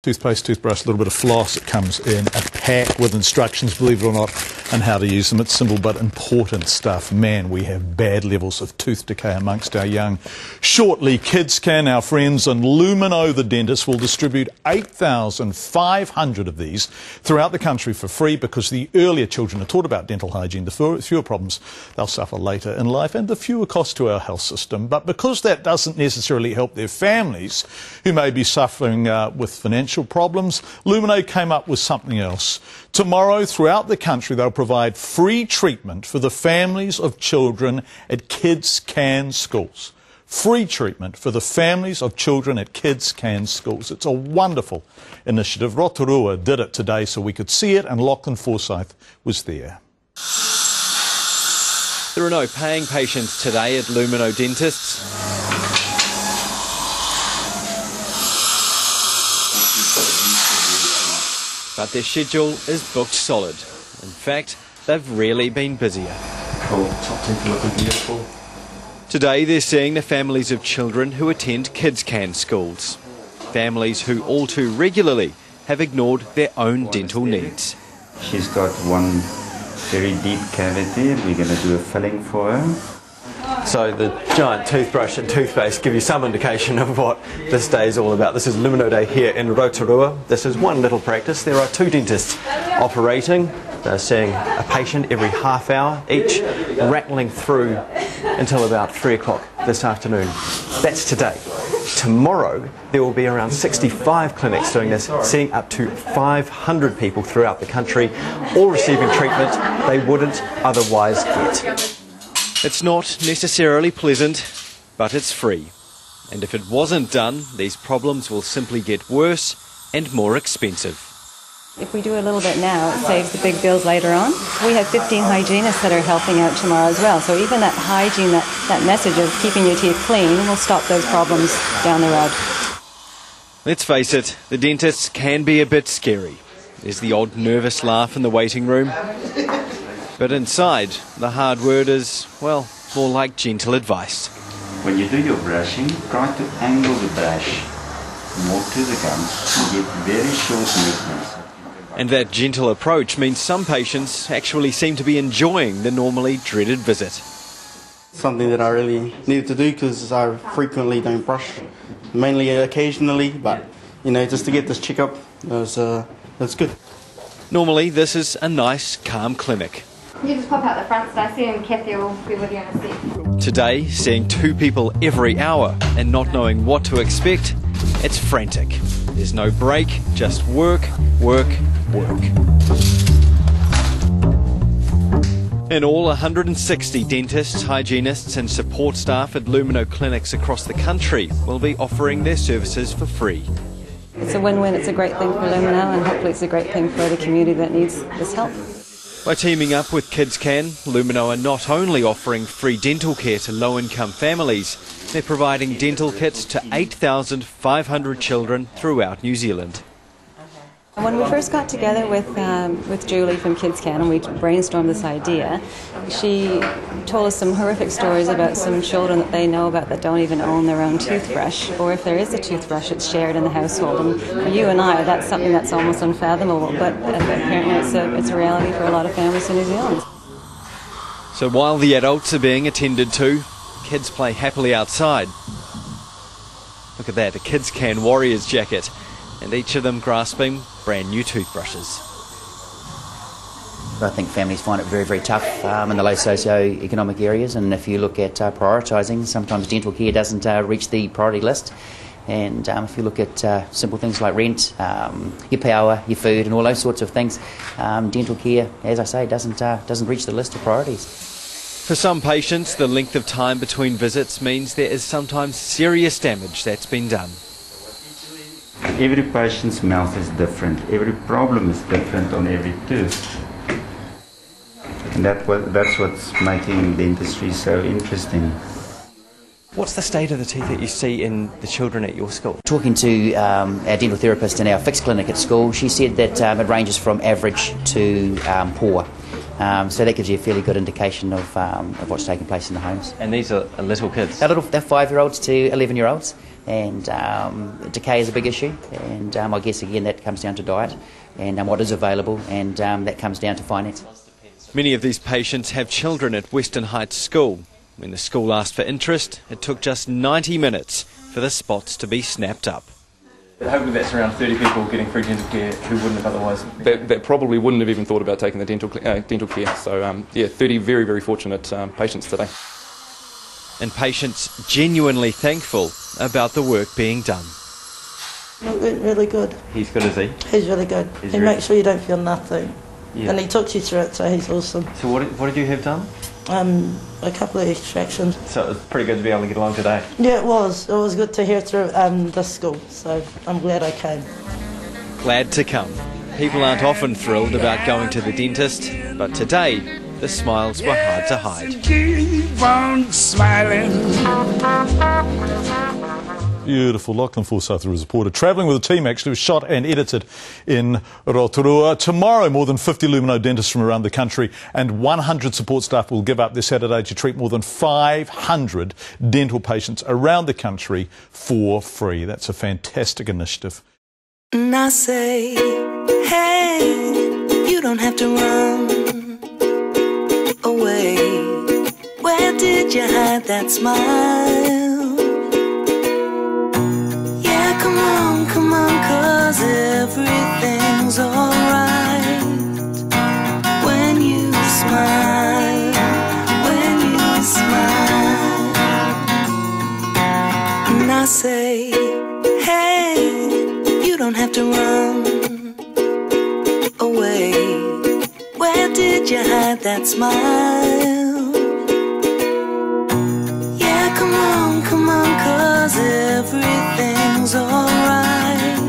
Toothpaste, toothbrush, a little bit of floss. It comes in a pack with instructions, believe it or not, and how to use them. It's simple but important stuff. Man, we have bad levels of tooth decay amongst our young. Shortly, KidsCan, our friends, and Lumino, the dentist, will distribute 8,500 of these throughout the country for free, because the earlier children are taught about dental hygiene, the fewer problems they'll suffer later in life and the fewer costs to our health system. But because that doesn't necessarily help their families who may be suffering with financial problems, Lumino came up with something else. Tomorrow, throughout the country, they'll provide free treatment for the families of children at KidsCan schools. Free treatment for the families of children at KidsCan schools. It's a wonderful initiative. Rotorua did it today so we could see it, and Lachlan Forsyth was there. There are no paying patients today at Lumino Dentists. But their schedule is booked solid. In fact, they've really been busier. Today they're seeing the families of children who attend KidsCan schools. Families who all too regularly have ignored their own dental needs. She's got one very deep cavity. We're going to do a filling for her. So the giant toothbrush and toothpaste give you some indication of what this day is all about. This is Lumino Day here in Rotorua. This is one little practice. There are two dentists operating. They're seeing a patient every half hour each, rattling through until about 3 o'clock this afternoon. That's today. Tomorrow there will be around 65 clinics doing this, seeing up to 500 people throughout the country, all receiving treatment they wouldn't otherwise get. It's not necessarily pleasant, but it's free. And if it wasn't done, these problems will simply get worse and more expensive. If we do a little bit now, it saves the big bills later on. We have 15 hygienists that are helping out tomorrow as well. So even that hygiene, that message of keeping your teeth clean will stop those problems down the road. Let's face it, the dentists can be a bit scary. There's the odd nervous laugh in the waiting room. But inside, the hard word is, well, more like gentle advice. When you do your brushing, try to angle the brush more to the gums to get very short movements. And that gentle approach means some patients actually seem to be enjoying the normally dreaded visit. Something that I really needed to do because I frequently don't brush, mainly occasionally, but you know, just to get this checkup, that's good. Normally, this is a nice, calm clinic. You just pop out the front, Stacey, and Kathy will be with you in a sec. Today, seeing 2 people every hour and not knowing what to expect, it's frantic. There's no break, just work, work, work. And all 160 dentists, hygienists and support staff at Lumino clinics across the country will be offering their services for free. It's a win-win. It's a great thing for Lumino, and hopefully it's a great thing for the community that needs this help. By teaming up with KidsCan, Lumino are not only offering free dental care to low-income families, they're providing dental kits to 8,500 children throughout New Zealand. When we first got together with Julie from KidsCan and we brainstormed this idea, she told us some horrific stories about some children that they know about that don't even own their own toothbrush, or if there is a toothbrush, it's shared in the household. And for you and I, that's something that's almost unfathomable, but apparently it's a reality for a lot of families in New Zealand. So while the adults are being attended to, kids play happily outside. Look at that, a KidsCan Warriors jacket, and each of them grasping brand new toothbrushes. I think families find it very, very tough in the low socio-economic areas, and if you look at prioritising, sometimes dental care doesn't reach the priority list. And if you look at simple things like rent, your power, your food and all those sorts of things, dental care, as I say, doesn't reach the list of priorities. For some patients, the length of time between visits means there is sometimes serious damage that's been done. Every patient's mouth is different. Every problem is different on every tooth. And that's what's making dentistry so interesting. What's the state of the teeth that you see in the children at your school? Talking to our dental therapist in our fixed clinic at school, she said that it ranges from average to poor. So that gives you a fairly good indication of what's taking place in the homes. And these are little kids? They're 5-year-olds to 11-year-olds. and decay is a big issue, and I guess again that comes down to diet and what is available, and that comes down to finance. Many of these patients have children at Western Heights School. When the school asked for interest, it took just 90 minutes for the spots to be snapped up. Hopefully that's around 30 people getting free dental care who wouldn't have otherwise. That probably wouldn't have even thought about taking the dental care. So, 30 very, very fortunate patients today. And patients genuinely thankful about the work being done. It went really good. He's good, is he? He's really good. He makes sure you don't feel nothing. Yeah. And he talks you through it, so he's awesome. So what did you have done? A couple of extractions. So it was pretty good to be able to get along today. Yeah, it was. It was good to hear through this school, so I'm glad I came. Glad to come. People aren't often thrilled about going to the dentist, but today the smiles were hard to hide. Keep on smiling. Beautiful. Lachlan Forsyth, the reporter, travelling with a team actually, was shot and edited in Rotorua. Tomorrow, more than 50 Lumino dentists from around the country and 100 support staff will give up their Saturday to treat more than 500 dental patients around the country for free. That's a fantastic initiative. And I say, hey, you don't have to run away. Where did you hide that smile? Yeah, come on, 'cause everything's alright when you smile, And I say, hey, you don't have to run away. Where did you hide that smile? Yeah, come on, 'cause everything's alright